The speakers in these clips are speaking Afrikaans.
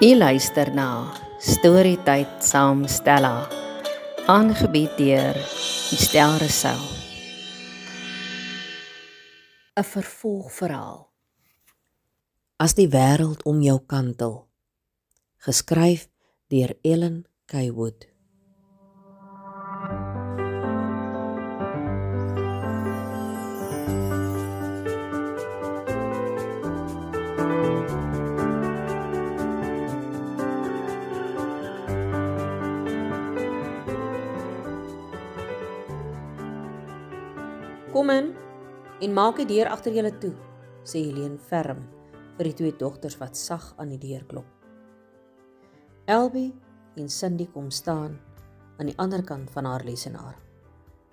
U luister na Storytyd saam Stella, aangebied deur Estel Rousseau. 'n Vervolgverhaal. As die wêreld om jou kantel, geskryf deur Ellen K. Wood. Kom in en maak die deur agter julle toe, sê Helene ferm vir die twee dogters wat sag aan die deur klop. Elbie en Cindy kom staan aan die ander kant van haar lesenaar.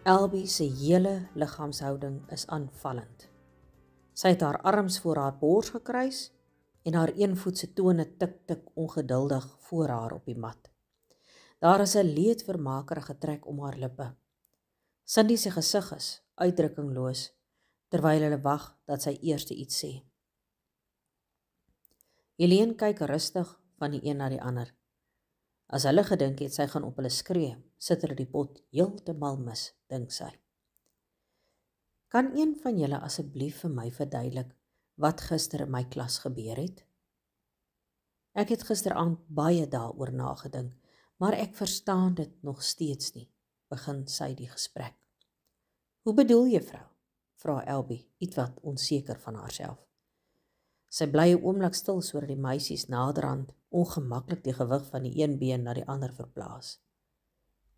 Elbie se hele liggaamshouding is aanvallend. Sy het haar arms voor haar bors gekruis en haar eenvoetse tone tik ongeduldig voor haar op die mat. Daar is 'n leedvermakerige trek om haar lippe. Cindy se gesig is uitdrukkingloos, terwyl hulle wag dat sy eers iets sê. Helene kyk rustig van die een na die ander. As hulle gedink het sy gaan op hulle skree, sit hulle die pot heeltemal mis, dink sy. Kan een van julle asseblief vir my verduidelik wat gister in my klas gebeur het? Ek het gisteraand baie daaroor nagedink, maar ek verstaan dit nog steeds nie, begin sy die gesprek. Hoe bedoel juffrou? Vra Elbie, ietwat onseker van haarself. Sy bly 'n oomblik stil sodat die meisies naderhand ongemaklik die gewig van die een been na die ander verplaas.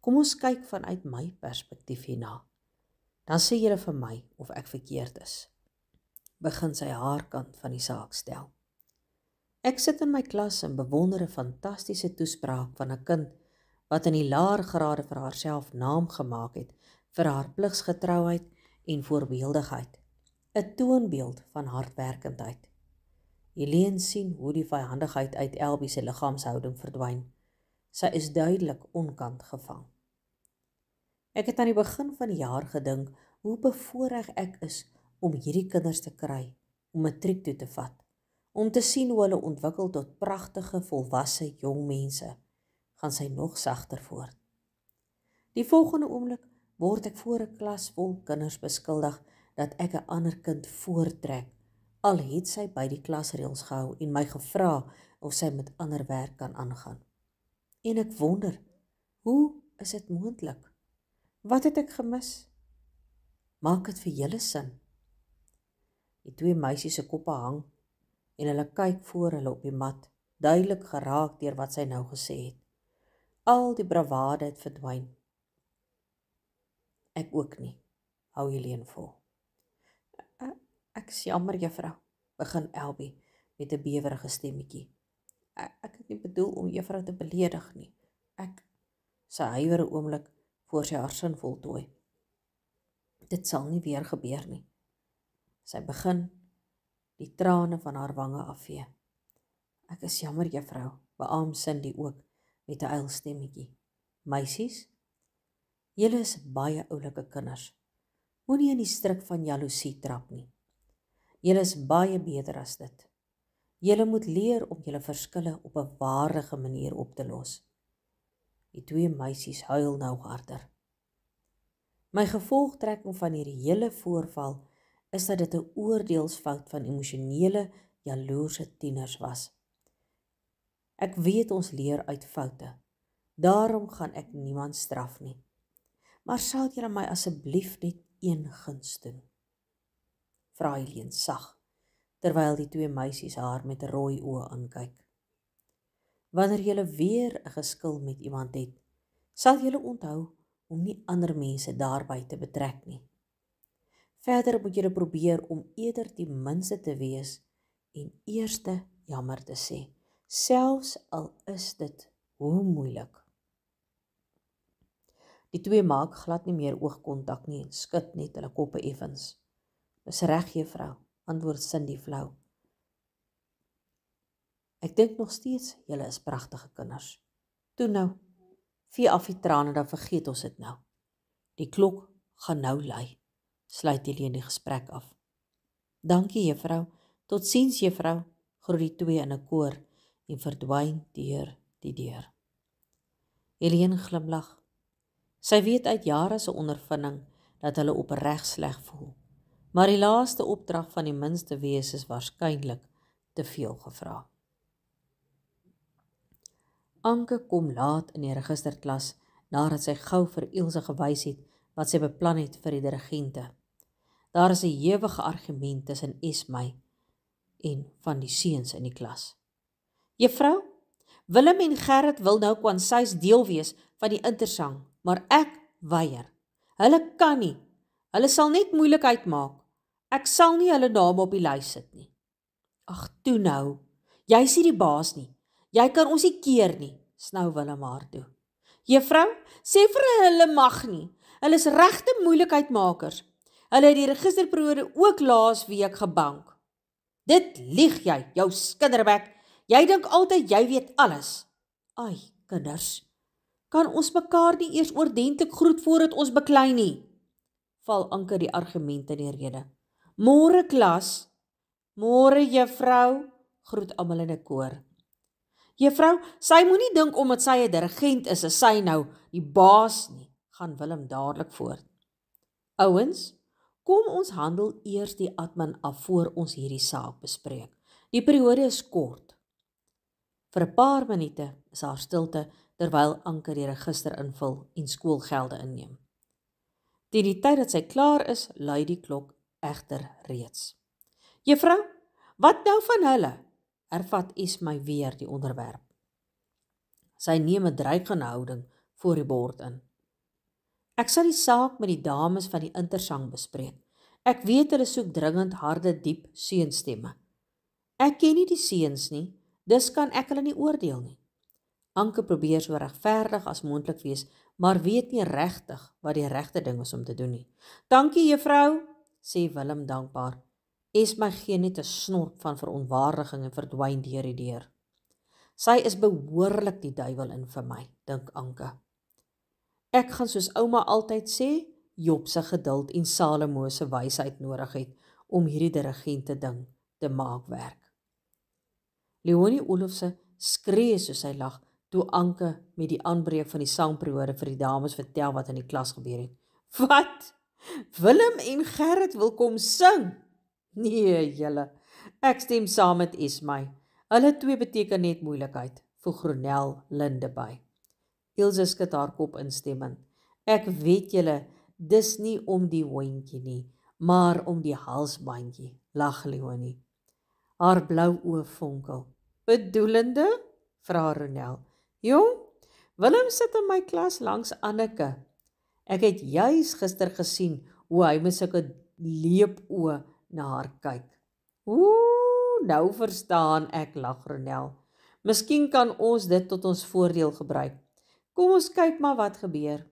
Kom ons kyk vanuit my perspektief hierna. Dan sê julle vir my of ek verkeerd is. Begin sy haar kant van die saak stel. Ek sit in my klas en bewonder 'n fantastiese toespraak van 'n kind wat in die laer grade vir haarself naam gemaak het vir haar pligsgetrouheid en voorbeeldigheid, 'n toonbeeld van hardwerkendheid. Helene sien hoe die vyhandigheid uit Elbie se liggaamshouding verdwyn. Sy is duidelik onkant gevang. Ek het aan die begin van die jaar gedink hoe bevoorreg ek is om hierdie kinders te kry, om matriek toe te vat, om te sien hoe hulle ontwikkel tot pragtige, volwasse jong mense, gaan sy nog sagter voort. Die volgende oomblik word ek voor 'n klas vol kinders beskuldig dat ek 'n ander kind voortrek, al het sy by die klasreëls gehou en my gevra of sy met ander werk kan aangaan. En ek wonder, hoe is dit moontlik? Wat het ek gemis? Maak dit vir julle sin? Die twee meisies se koppe hang en hulle kyk voor hulle op die mat, duidelik geraak deur wat sy nou gesê het. Al die bravade het verdwyn. Ek ook nie, hou Helene vol. Ek is jammer juffrou, begin Elbie met 'n bewerige stemmetjie. Ek het nie bedoel om juffrou te beledig nie. Sy huiwer 'n oomblik voor sy haar sin voltooi. Dit sal nie weer gebeur nie. Sy begin die trane van haar wange afvee. Ek is jammer juffrou, beaam Cindy ook met 'n uilstemmetjie. Meisies, julle is baie oulike kinders. Moenie in die struik van jaloesie trap nie. Julle is baie beter as dit. Julle moet leer om julle verskille op 'n waardige manier op te los. Die twee meisies huil nou harder. My gevolgtrekking van hierdie hele voorval is dat dit 'n oordeelsfout van emosionele, jaloerse tieners was. Ek weet ons leer uit foute. Daarom gaan ek niemand straf nie. Maar sal julle my asseblief net een guns doen? Vra Helene sag, terwyl die twee meisies haar met rooi oë aankyk. Wanneer julle weer 'n geskil met iemand het, sal julle onthou om nie ander mense daarby te betrek nie. Verder moet julle probeer om eerder die minste te wees en eerste jammer te sê, selfs al is dit hoe moeilik. Die twee maak glad nie meer oogkontak nie en skud net hulle koppe effens. Dis reg juffrou, antwoord Cindy flou. Ek dink nog steeds julle is pragtige kinders. Toe nou, vee af die trane, dan vergeet ons dit nou. Die klok gaan nou lui, sluit Helene die gesprek af. Dankie juffrou, tot ziens juffrou, groet die twee in 'n koor en verdwyn deur die deur. Helene glimlag. Sy weet uit jare se ondervinding dat hulle opreg sleg voel, maar die laaste opdrag van die minste wees is waarskynlik te veel gevra. Anke kom laat in die registerklas nadat sy gou vir Ilse gewys het wat sy beplan het vir die dirigente. Daar is 'n ewige argument tussen Esmy en van die seuns in die klas. Juffrou, Willem en Gerrit wil nou kwansy's deel wees van die intersang, maar ek weier. Hulle kan nie. Hulle sal net moeilikheid maak. Ek sal nie hulle name op die lys sit nie. Ag, toe nou. Jy's nie die baas nie. Jy kan ons nie keer nie, snou Willem haar toe. Juffrou, sê vir hulle mag nie. Hulle is regte moeilikheidmakers. Hulle het die registerperiode ook laas week gebank. Dit lieg jy, jou skinderbek. Jy dink altyd jy weet alles. Ai, kinders, kan ons mekaar nie eers oordentlik groet voordat ons beklei nie? Val Anke die argument in die rede. Môre klas. Môre juffrou, groet almal in 'n koor. Juffrou, sy moenie dink omdat sy 'n dirigent is sy nou die baas nie, gaan Willem dadelik voort. Ouens, kom ons handel eers die admin af voor ons hierdie saak bespreek. Die periode is kort. Vir 'n paar minute is haar stilte terwyl Anke die register invul en skoolgelde inneem. Teen die tyd dat sy klaar is, lui die klok egter reeds. Juffrou, wat nou van hulle? Hervat Esmy weer die onderwerp. Sy neem 'n dreigende houding voor die bord in. Ek sal die saak met die dames van die intersang bespreek. Ek weet hulle soek dringend harde, diep seunstemme. Ek ken nie die seuns nie, dus kan ek hulle nie oordeel nie. Anke probeer so regverdig as moontlik wees, maar weet nie regtig wat die regte ding is om te doen nie. Dankie juffrou, sê Willem dankbaar. Esmy gee net 'n snork van verontwaardiging en verdwyn deur die deur. Sy is behoorlik die duiwel in vir my, dink Anke. Ek gaan soos ouma altyd sê, Job se geduld en Salomo se wysheid nodig het om hierdie dirigente ding te maak werk. Leonie Olofse skree soos sy lag toe Anke met die aanbreek van die sangperiode vir die dames vertel wat in die klas gebeur het. Wat? Willem en Gerrit wil kom sing? Nee, julle, ek stem saam met Esmy. Hulle twee beteken net moeilikheid, voeg Ronel Linde by. Ilse skud haar kop instemmend. Ek weet julle, dis nie om die hondjie nie, maar om die halsbandjie, lag Leonie. Haar blou oë vonkel. Bedoelende? Vra Ronel. Jong, Willem sit in my klas langs Anneke. Ek het juis gister gesien hoe hy met sulke leepoë na haar kyk. Ooh, nou verstaan ek, lag Ronel. Miskien kan ons dit tot ons voordeel gebruik. Kom ons kyk maar wat gebeur.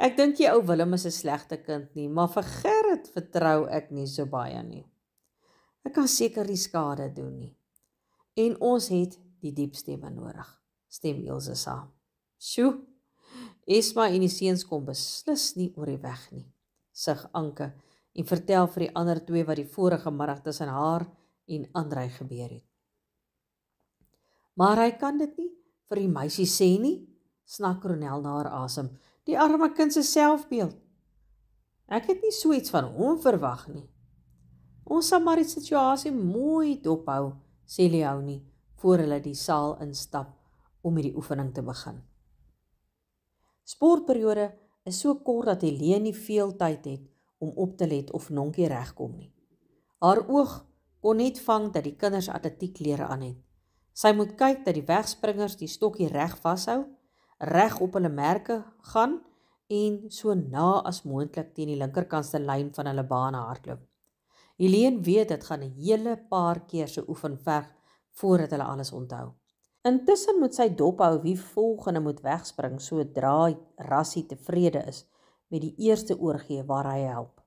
Ek dink jy ou Willem is 'n slegte kind nie, maar vir Gerrit vertrou ek nie so baie nie. Ek kan seker nie skade doen nie. En ons het die diep stemme nodig, stem Ilse saam. Sjoe, Esmy en die seuns kom beslis nie oor die weg nie, sug Anke en vertel vir die ander twee wat die vorige middag tussen haar en Andrei gebeur het. Maar hy kan dit nie vir die meisie sê nie, snak Ronel na haar asem. Die arme kind se selfbeeld. Ek het nie so iets van hom verwag nie. Ons sal maar die situasie mooi dophou, sê Leonie, voor hulle die saal instap om met die oefening te begin. Sportperiode is so kort dat Helene nie veel tyd het om op te let of Nonkie regkom nie. Haar oog kon net vang dat die kinders atletiekklere aan het. Sy moet kyk dat die wegspringers die stokkie reg vashou, reg op hulle merke gaan en so na as moontlik teen die linkerkantste lyn van hulle bane hardloop. Helene weet dit gaan 'n hele paar keer se oefen verg voordat hulle alles onthou. Intussen moet sy dophou wie volgende moet wegspring sodra Rassie tevrede is met die eerste oorgee waar hy help.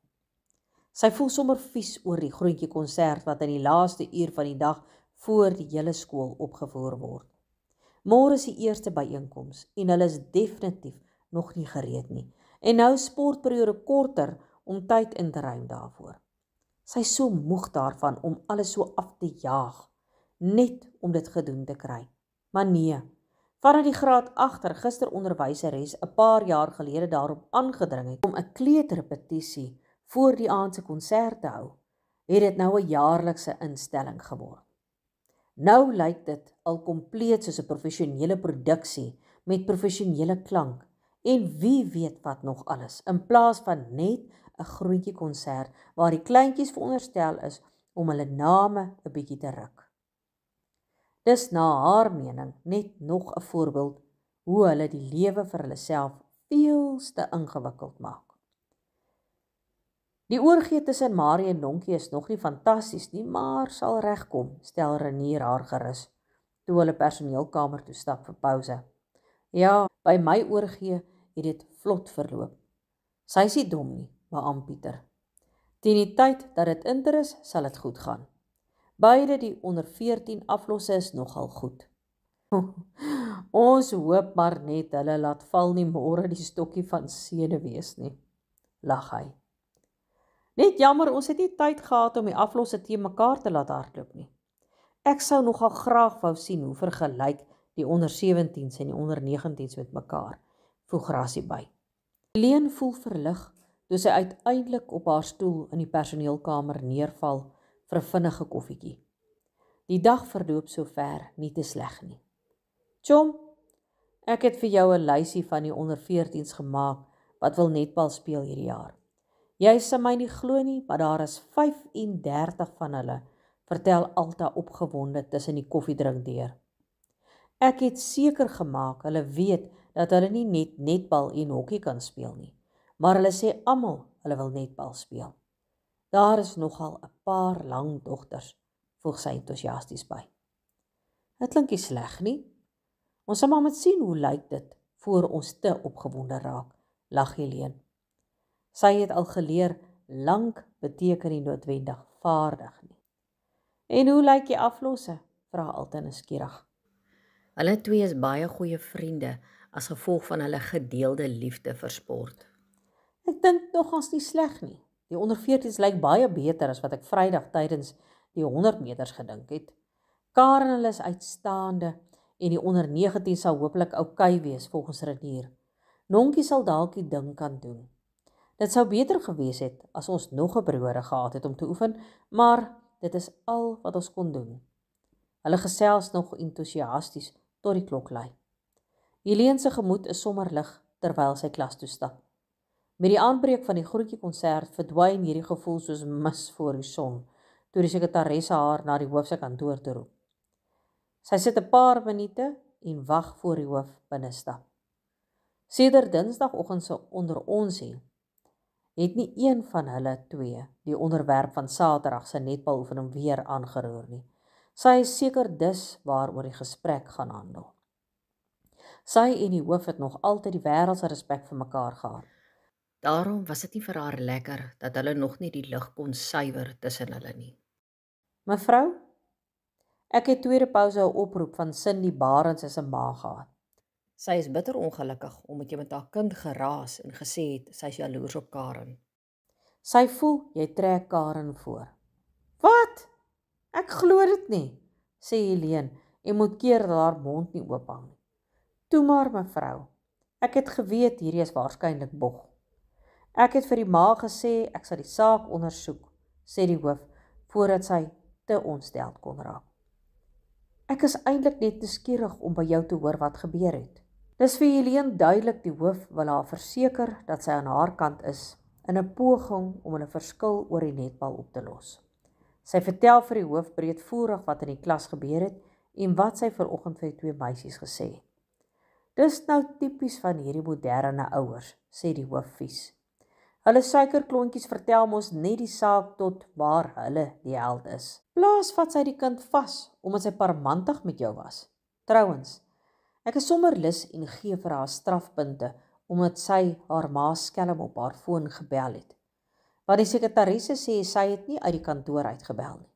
Sy voel sommer vies oor die groentjie konsert wat in die laaste uur van die dag voor die hele skool opgevoer word. Môre is die eerste byeenkoms en hulle is definitief nog nie gereed nie. En nou sportperiode korter om tyd in te ruim daarvoor. Sy is so moeg daarvan om alles so af te jaag, net om dit gedoen te kry. Maar nee, vanaf die graad 8 registeronderwyseres 'n paar jaar gelede daarop aangedring het om 'n kleuterrepetisie voor die aand se konsert te hou, het dit nou 'n jaarlikse instelling geword. Nou lyk dit al kompleet soos 'n professionele produksie met professionele klank en wie weet wat nog alles, in plaas van net 'n groentjie konsert waar die kleintjies veronderstel is om hulle name 'n bietjie te ruk. Dis na haar mening net nog 'n voorbeeld hoe hulle die lewe vir hulle self veel te ingewikkeld maak. Die oorgee tussen Marie en Nonkie is nog nie fantasties nie, maar sal regkom, stel Renier haar gerus, toe hulle personeelkamer toe stap vir pouse. Ja, by my oorgee het dit vlot verloop. Sy is nie dom nie, beaam Pieter. Teen die tyd dat dit inter is, sal dit goed gaan. Beide die onder 14 aflosse is nogal goed. Ons hoop maar net hulle laat val nie môre die stokkie van senuwees nie, lag hy. Net jammer, ons het nie tyd gehad om die aflosse teen mekaar te laat hardloop nie. Ek sou nogal graag wou sien hoe vergelyk die onder 17s en die onder 19s met mekaar, voeg Rassie by. Helene voel verlig toe sy uiteindelik op haar stoel in die personeelkamer neerval vir 'n vinnige koffietjie. Die dag verloop sover nie te sleg nie. Chom, ek het vir jou 'n lysie van die onder 14s gemaak wat wil netbal speel hierdie jaar. Jy sal my nie glo nie, maar daar is 35 van hulle, vertel Alta opgewonde tussen die koffiedrink deur. Ek het seker gemaak hulle weet dat hulle nie net netbal en hokkie kan speel nie, maar hulle sê almal hulle wil netbal speel. Daar is nogal 'n paar lang dogters, voeg sy entoesiasties by. Dit klink nie sleg nie. Ons sal maar moet sien hoe lyk dit voor ons te opgewonde raak, lag Helene. Sy het al geleer, lank beteken nie noodwendig vaardig nie. En hoe lyk die aflosse? Vra Alta nuuskierig. Hulle twee is baie goeie vriende as gevolg van hulle gedeelde liefde vir sport. Ek dink nogals nie sleg nie. Die onder 14s lyk baie beter as wat ek Vrydag tydens die 100 meters gedink het. Karen hulle is uitstaande en die onder 19 sal hopelik oukei wees volgens Renier. Nonkie sal dalk die ding kan doen. Dit sou beter gewees het as ons nog 'n periode gehad het om te oefen, maar dit is al wat ons kon doen. Hulle gesels nog entoesiasties tot die klok lui. Helene se gemoed is sommer lig terwyl sy klas toe stap. Met die aanbreek van die groentjie konsert verdwyn hierdie gevoel soos mis voor die son, toe die sekretaresse haar na die hoof se kantoor toe roep. Sy sit 'n paar minute en wag voor die hoof binne stap. Sedert Dinsdagoggend se onder ons het nie een van hulle twee die onderwerp van Saterdag se netbaloefening weer aangeroer nie. Sy is seker dus waaroor die gesprek gaan handel. Sy en die hoof het nog altyd die wêreld se respek vir mekaar gehad. Daarom was dit nie vir haar lekker dat hulle nog nie die lig kon suiwer tussen hulle nie. Mevrou, ek het tweede pouse 'n oproep van Cindy Barends se ma gehad. Sy is bitter ongelukkig omdat jy met haar kind geraas en gesê het sy is jaloers op Karen. Sy voel jy trek Karen voor. Wat? Ek glo dit nie, sê Helene en moet keer dat haar mond nie oop hang nie. Toe maar mevrou, ek het geweet hierdie is waarskynlik bog. Ek het vir die ma gesê ek sal die saak ondersoek, sê die hoof voordat sy te ontsteld kon raak. Ek is eintlik net nuuskierig om by jou te hoor wat gebeur het. Dis vir Helene duidelik die hoof wil haar verseker dat sy aan haar kant is in 'n poging om hulle verskil oor die netbal op te los. Sy vertel vir die hoof breedvoerig wat in die klas gebeur het en wat sy vanoggend vir die twee meisies gesê het. Dis nou tipies van hierdie moderne ouers, sê die hoof vies. Hulle suikerklontjies vertel mos net die saak tot waar hulle die held is. Plaas vat sy die kind vas omdat sy parmantig met jou was. Trouwens, ek is sommer lus en gee vir haar strafpunte omdat sy haar ma skelm op haar foon gebel het. Want die sekretarisse sê sy het nie uit die kantoor uitgebel nie.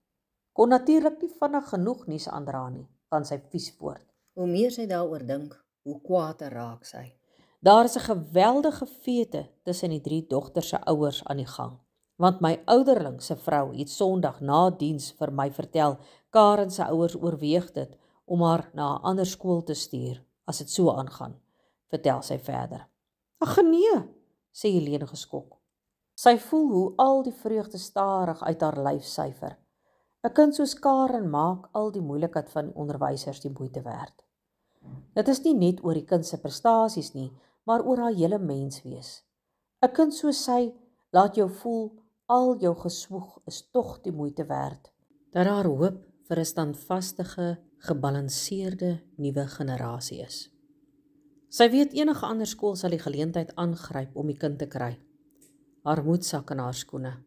Kon natuurlik nie vinnig genoeg nuus aandra nie, gaan sy vies voort. Hoe meer sy daaroor dink, hoe kwaader raak sy. Daar is 'n geweldige fete tussen die drie dogters se ouers aan die gang, want my ouderling se vrou het Sondag na diens vir my vertel Karen se ouers oorweeg dit om haar na 'n ander skool te stuur as dit so aangaan, vertel sy verder. Ag nee, sê Helene geskok. Sy voel hoe al die vreugde stadig uit haar lyf syfer. 'n Kind soos Karen maak al die moeilikheid van die onderwysers die moeite werd. Dit is nie net oor die kind se prestasies nie, maar oor haar hele menswees. 'n Kind soos sy laat jou voel al jou geswoeg is tog die moeite werd. Dat haar hoop vir 'n standvastige, gebalanseerde nuwe generasie is. Sy weet enige ander skool sal die geleentheid aangryp om die kind te kry. Haar moed sak in haar skoene.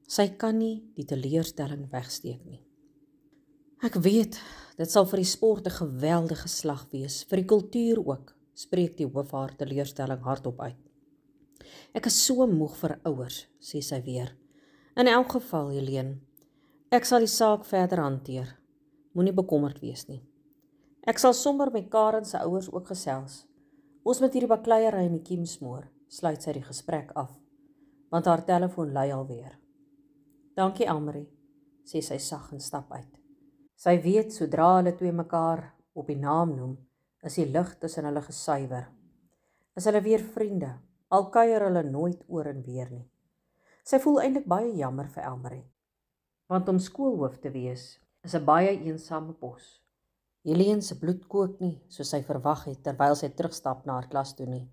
Sy kan nie die teleurstelling wegsteek nie. Ek weet, dit sal vir die sport 'n geweldige slag wees, vir die kultuur ook, spreek die hoof haar teleurstelling hardop uit. Ek is so moeg vir ouers, sê sy weer. In elk geval, Helene, ek sal die saak verder hanteer. Moenie bekommerd wees nie. Ek sal sommer met Karen se ouers ook gesels. Ons moet hierdie bakleiery in die kiem smoor, sluit sy die gesprek af, want haar telefoon lui alweer. Dankie Elmarie, sê sy sag en stap uit. Sy weet, sodra hulle twee mekaar op die naam noem, is die lig tussen hulle gesuiwer. Is hulle weer vriende, al kuier hulle nooit oor en weer nie. Sy voel eintlik baie jammer vir Elmarie, want om skoolhoof te wees is 'n baie eensame pos. Helene se bloed kook nie, soos sy verwag het, terwyl sy terugstap na haar klas toe nie.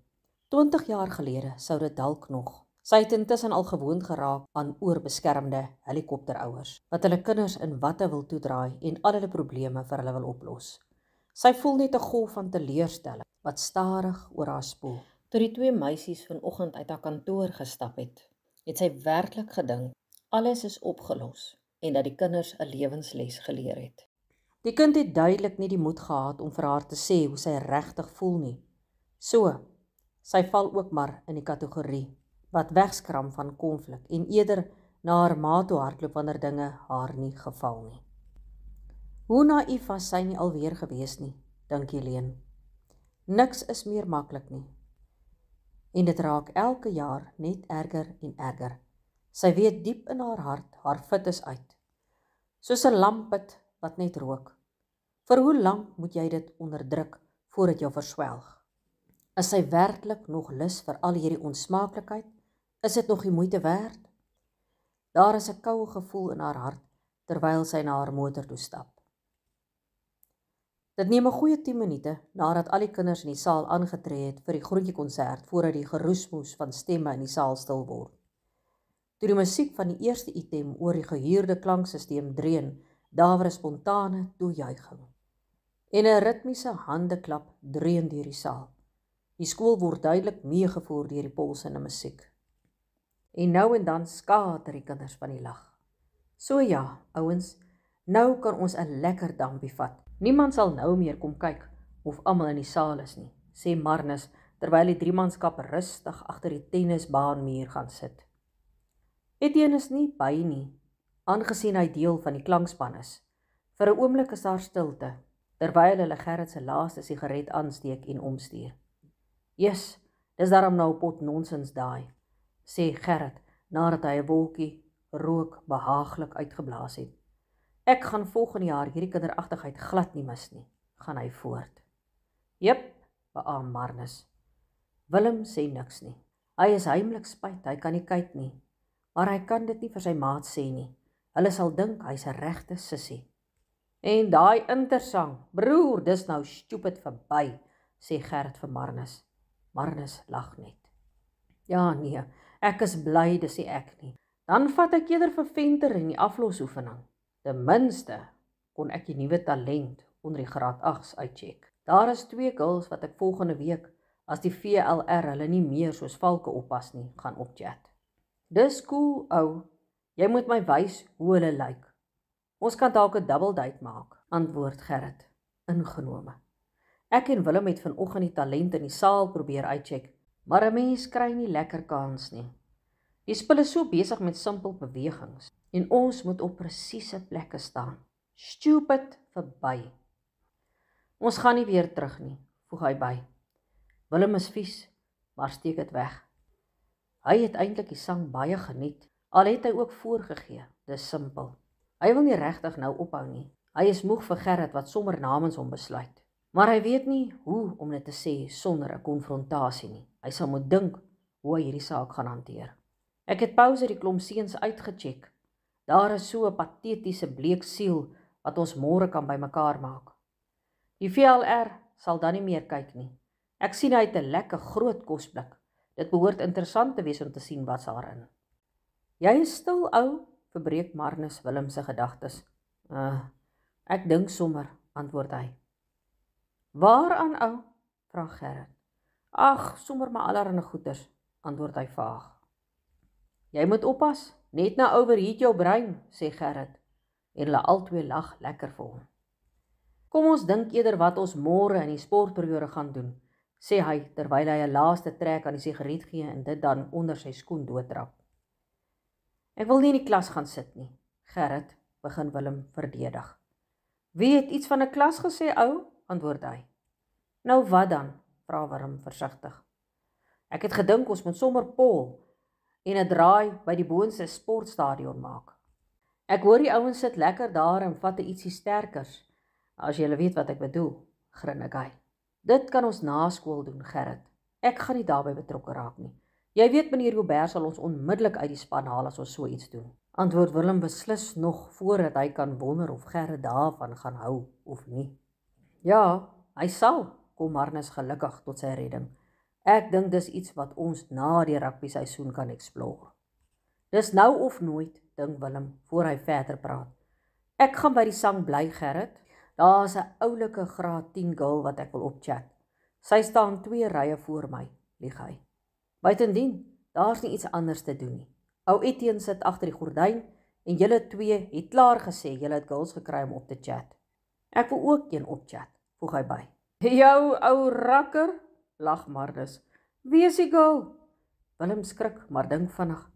20 jaar gelede sou dit dalk nog. Sy het intussen al gewoond geraak aan oorbeskermde helikopterouers, wat hulle kinders in watte wil toedraai en al hulle probleme vir hulle wil oplos. Sy voel net 'n golf van teleurstelling, wat stadig oor haar spoel. Toe die twee meisies vanoggend uit haar kantoor gestap het sy werklik gedink, alles is opgelos en dat die kinders 'n lewensles geleer het. Die kind het duidelik nie die moed gehad om vir haar te sê hoe sy regtig voel nie. So, sy val ook maar in die kategorie wat wegskram van konflik en eerder na haar ma toe hardloop wanneer dinge haar nie geval nie. Hoe naïef was sy nie alweer gewees nie, dink Helene. Niks is meer maklik nie. En dit raak elke jaar net erger en erger. Sy weet diep in haar hart, haar fit is uit. Soos 'n lamppit wat net rook. Vir hoe lank moet jy dit onderdruk voor dit jou verswelg? Is sy werklik nog lus vir al hierdie onsmaaklikheid? Is dit nog die moeite werd? Daar is 'n koue gevoel in haar hart, terwyl sy na haar motor toe stap. Dit neem 'n goeie 10 minute nadat al die kinders in die saal aangetree het vir die groentjekonsert voordat die geroesmoes van stemme in die saal stil word. Toe die musiek van die eerste item oor die gehuurde klanksysteem dreun, daar 'n spontane toejuiging. En 'n ritmiese handeklap dreun deur die saal. Die skool word duidelik meegevoer deur die polsende musiek. En nou en dan skater die kinders van die lag. So ja, ouens, nou kan ons 'n lekker dampie vat. Niemand sal nou meer kom kyk of almal in die saal is nie, sê Marnus, terwyl die driemanskap rustig agter die tennisbaanmuur gaan sit. Etienne is nie by nie, aangesien hy deel van die klankspan is. Vir 'n oomblik is daar stilte, terwyl hulle Gerrit se laaste sigaret aansteek en omstuur. "Yes, dis daarom nou 'n pot nonsens daai," sê Gerrit, nadat hy 'n wolkie rook behaaglik uitgeblaas het. "Ek gaan volgende jaar hierdie kinderagtigheid glad nie mis nie," gaan hy voort. "Jep," beaam Marnus. Willem sê niks nie. Hy is heimlik spyt, hy kan nie kyk nie, maar hy kan dit nie vir sy maat sê nie. Hulle sal dink hy's 'n regte sissie. "En daai intersang, broer, dis nou stupid verby," sê Gerrit vir Marnus. Marnus lag net. "Ja nee, ek is bly dis nie ek nie. Dan vat ek eerder vir Venter in die aflosoefening. Ten minste kon ek die nuwe talent onder die graad 8s uitcheck. Daar is 2 girls wat ek volgende week, as die VLR hulle nie meer soos valke oppas nie, gaan opchat. Dis cool, ou. Jy moet my wys hoe hulle lyk. Ons kan dalk 'n double date maak," antwoord Gerrit, ingenome. "Ek en Willem het vanoggend die talent in die saal probeer uitcheck, maar 'n mens kry nie lekker kans nie. Die spul is so besig met simpel bewegings, en ons moet op presiese plekke staan. Stupid verby. Ons gaan nie weer terug nie," voeg hy by. Willem is vies, maar steek dit weg. Hy het eintlik die sang baie geniet, al het hy ook voorgegee, dis simpel. Hy wil nie regtig nou ophou nie. Hy is moeg vir Gerrit wat sommer namens hom besluit. Maar hy weet nie hoe om dit te sê sonder 'n konfrontasie nie. Hy sal moet dink hoe hy hierdie saak gaan hanteer. Ek het pouse die klomp seuns uitgecheck. Daar is so 'n patetiese bleek siel wat ons môre kan bymekaar maak. Die VLR sal dan nie meer kyk nie. Ek sien hy het 'n lekker groot kosblik. Dit behoort interessant te wees om te sien wat's daarin. Jy is stil, ou, verbreek Marnus Willem se gedagtes. Ek dink sommer, antwoord hy. Waaraan, ou? Vra Gerrit. Ag, sommer maar allerhande goeters, antwoord hy vaag. Jy moet oppas, net nou overheat jou brein, sê Gerrit, en hulle albei lag lekker vir hom. Kom ons dink eerder wat ons môre in die sportperiode gaan doen, sê hy terwyl hy 'n laaste trek aan die sigaret gee en dit dan onder sy skoen doodtrap. Ek wil nie in die klas gaan sit nie, Gerrit, begin Willem verdedig. Wie het iets van 'n klas gesê, ou? Antwoord hy. Nou wat dan? Vra Willem versigtig. Ek het gedink ons moet sommer pol en 'n draai by die boonste sportstadion maak. Ek hoor die ouens sit lekker daar en vat 'n ietsie sterkers, as jy weet wat ek bedoel, grin hy. Dit kan ons na skool doen, Gerrit. Ek gaan nie daarbey betrokke raak nie. Jy weet meneer Joubert sal ons onmiddellik uit die span haal as ons so iets doen. Antwoord Willem beslis nog voordat hy kan wonder of Gerrit daarvan gaan hou of nie. Ja, hy sal, kom Marnus gelukkig tot sy redding. Ek dink dis iets wat ons na die rugby seisoen kan explore. Dis nou of nooit, dink Willem, voor hy verder praat. Ek gaan by die sang bly, Gerrit. Daar's 'n oulike graad 10 girl wat ek wil opchat. Sy staan 2 rye voor my, lieg hy. Buitendien, daar's nie iets anders te doen nie. Ou Etienne sit agter die gordyn en julle twee het klaar gesê julle het girls gekry om op te chat. Ek wil ook een opchat, voeg hy by. Jou ou rakker, lag Marnus. Wie is die girl? Willem skrik, maar dink vinnig.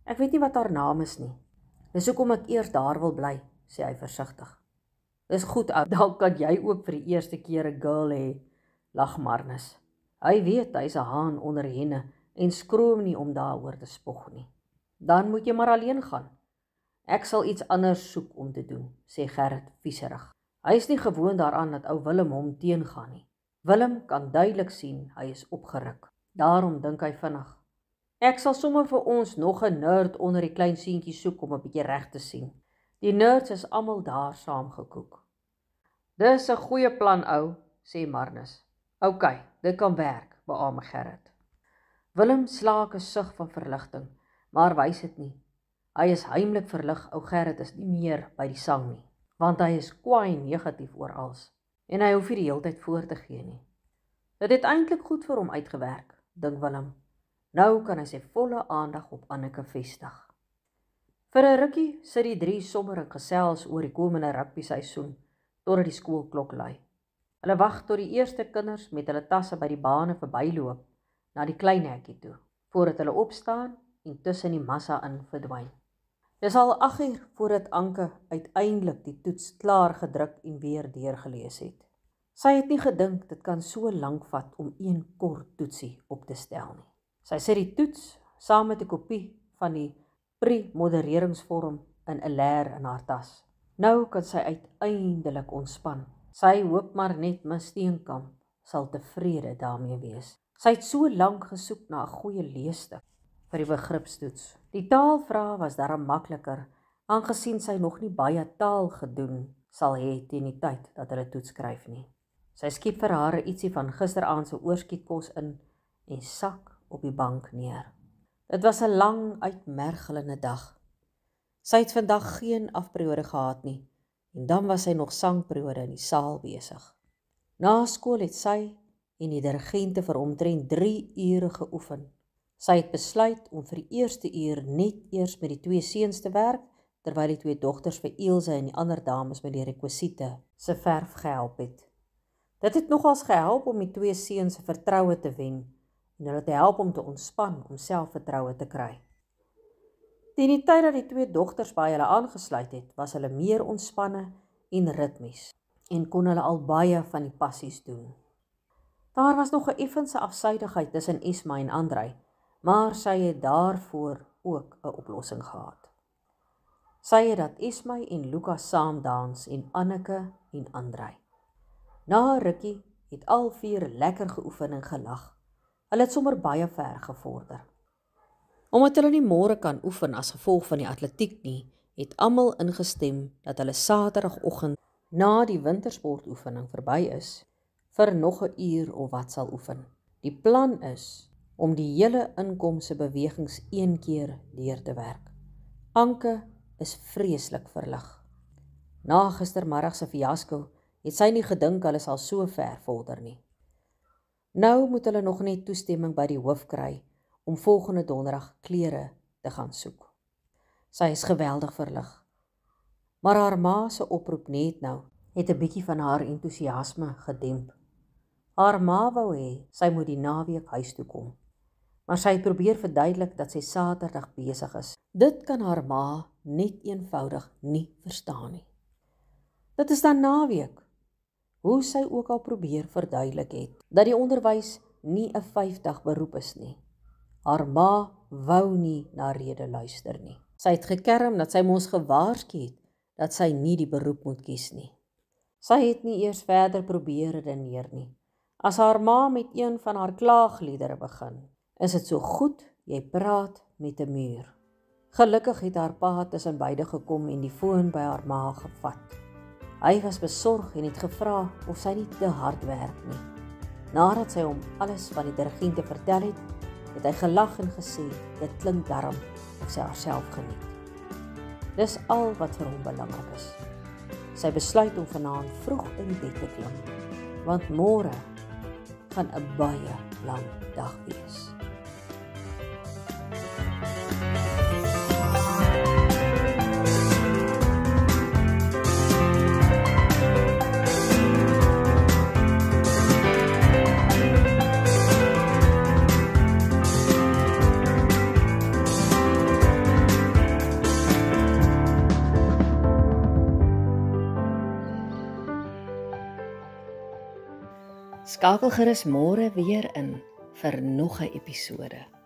Ek weet nie wat haar naam is nie. Dis hoekom ek eers daar wil bly, sê hy versigtig. Dis goed, dalk kan jy ook vir die eerste keer 'n girl hê, lag Marnus. Hy weet hy's 'n haan onder henne en skroom nie om daaroor te spog nie. Dan moet jy maar alleen gaan. Ek sal iets anders soek om te doen, sê Gerrit vieserig. Hy is nie gewoon daaraan dat ou Willem hom teengaan nie. Willem kan duidelik sien hy is opgeruk. Daarom dink hy vinnig. Ek sal sommer vir ons nog 'n nerd onder die klein seentjie soek om 'n bietjie reg te sien. Die nerds is almal daar saamgekoek. Dis 'n goeie plan, ou, sê Marnus. OK, dit kan werk, beamoen Gerrit. Willem slaak 'n sug van verligting, maar wys dit nie. Hy is heimlik verlig, ou Gerrit is nie meer by die sang nie, want hy is kwaai negatief oor alles, en hy hoef nie die hele tyd voor te gee nie. Dit het eintlik goed vir hom uitgewerk, dink Willem. Nou kan hy sy volle aandag op Anneke vestig. Vir 'n rukkie sit die 3 sommer en gesels oor die komende rugby seisoen totdat die skoolklok lui. Hulle wag tot die eerste kinders met hulle tasse by die bane verbyloop na die klein hekkie toe, voordat hulle opstaan en tussen die massa in verdwyn. Dis al 8 uur voordat Anke uiteindelik die toets klaar gedruk en weer deurgelees het. Sy het nie gedink dit kan so lank vat om een kort toetsie op te stel nie. Sy sit die toets saam met 'n kopie van die pre-modereringsvorm in 'n leer in haar tas. Nou kan sy uiteindelik ontspan. Sy hoop maar net Ms Steenkamp sal tevrede daarmee wees. Sy het so lank gesoek na 'n goeie leesstuk vir die begripstoets. Die taalvrae was darem makliker, aangesien sy nog nie baie taal gedoen sal hê teen die tyd dat hulle toets skryf nie. Sy skiep vir haar ietsie van gisteraand se oorskietkos in en sak op die bank neer. Dit was 'n lang uitmergelende dag. Sy het vandag geen afperiode gehad nie, en dan was sy nog sangperiode in die saal besig. Na skool het sy en die dirigente vir omtrent 3 ure geoefen. Sy het besluit om vir die eerste uur net eers met die 2 seuns te werk, terwyl die 2 dogters vir Ilse en die ander dames met die rekwisiete se verf gehelp het. Dit het nogals gehelp om die 2 seuns se vertroue te wen en hulle te help om te ontspan om selfvertroue te kry. Teen die tyd dat die 2 dogters by hulle aangesluit het, was hulle meer ontspanne en ritmies en kon hulle al baie van die passies doen. Daar was nog 'n effense afsydigheid tussen Esma en Andrei, maar sy het daarvoor ook 'n oplossing gehad. Sy het dat Esmay en Lukas saam dans en Anneke en Andrei. Na 'n rukkie het al 4 lekker geoefen en gelag. Hulle het sommer baie ver gevorder. Omdat hulle nie môre kan oefen as gevolg van die atletiek nie, het almal ingestem dat hulle Saterdagoggend na die wintersportoefening verby is, vir nog 'n uur of wat sal oefen. Die plan is om die hele inkomste bewegings 1 keer deur te werk. Anke is vreeslik verlig. Na gistermiddag se fiasco het sy nie gedink hulle sal so ver vorder nie. Nou moet hulle nog net toestemming by die hoof kry om volgende donderdag klere te gaan soek. Sy is geweldig verlig. Maar haar ma se oproep net nou het 'n bietjie van haar entoesiasme gedemp. Haar ma wou hê sy moet die naweek huis toe kom, maar sy het probeer verduidelik dat sy Saterdag besig is. Dit kan haar ma net eenvoudig nie verstaan nie. Dit is dan naweek. Hoe sy ook al probeer verduidelik het, dat die onderwys nie 'n 50 beroep is nie. Haar ma wou nie na rede luister nie. Sy het gekerm dat sy mos gewaarsku het, dat sy nie die beroep moet kies nie. Sy het nie eers verder probeer redeneer nie. As haar ma met een van haar klaagliedere begin, is dit so goed, jy praat met 'n muur. Gelukkig het haar pa tussen beide gekom en die foon by haar ma gevat. Hy was besorg en het gevra of sy nie te hard werk nie. Nadat sy hom alles van die dirigente vertel het hy gelag en gesê, dit klink darm of sy haarself geniet. Dis al wat vir hom belangrik is. Sy besluit om vanaand vroeg in die bed te klim, want môre gaan 'n baie lang dag wees. Skakel gerus môre weer in vir nog 'n episode.